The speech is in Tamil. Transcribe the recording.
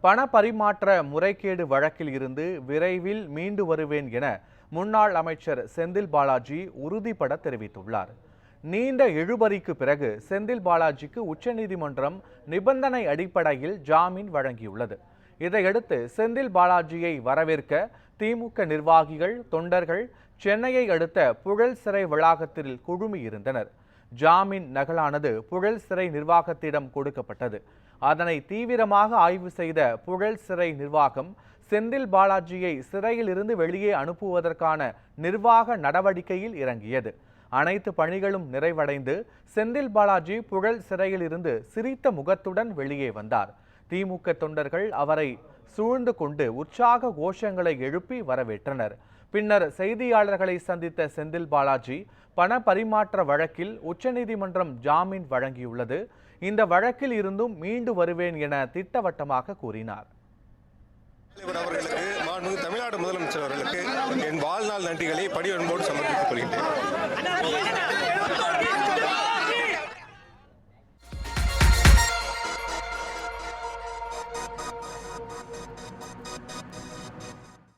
பண பரிமாற்ற முறைகேடு வழக்கில் இருந்து விரைவில் மீண்டு வருவேன் என முன்னாள் அமைச்சர் செந்தில் பாலாஜி உறுதிபட தெரிவித்துள்ளார். நீண்ட இழுபறிக்கு பிறகு செந்தில் பாலாஜிக்கு உச்சநீதிமன்றம் நிபந்தனை அடிப்படையில் ஜாமீன் வழங்கியுள்ளது. இதையடுத்து செந்தில் பாலாஜியை வரவேற்க திமுக நிர்வாகிகள், தொண்டர்கள் சென்னையை அடுத்த புழல் சிறை வளாகத்தில் குழுமியிருந்தனர். ஜாமீன் நகலானது புழல் சிறை நிர்வாகத்திடம் கொடுக்கப்பட்டது. அதனை தீவிரமாக ஆய்வு செய்த புழல் சிறை நிர்வாகம் செந்தில் பாலாஜியை சிறையில் இருந்து வெளியே அனுப்புவதற்கான நிர்வாக நடவடிக்கையில் இறங்கியது. அனைத்து பணிகளும் நிறைவடைந்து செந்தில் பாலாஜி புழல் சிறையில் இருந்து சிரித்த முகத்துடன் வெளியே வந்தார். திமுக தொண்டர்கள் அவரை சூழ்ந்து கொண்டு உற்சாக கோஷங்களை எழுப்பி வரவேற்றனர். பின்னர் செய்தியாளர்களை சந்தித்த செந்தில் பாலாஜி பண பரிமாற்ற வழக்கில் உச்சநீதிமன்றம் ஜாமீன் வழங்கியுள்ளது. இந்த வழக்கில் இருந்தும் மீண்டு வருவேன் என திட்டவட்டமாக கூறினார். தமிழ்நாடு முதலமைச்சர் அவர்களுக்கு என் வாழ்நாள் நன்றிகளை பணிவன்போடு சமர்ப்பித்துக் கொள்கிறேன்.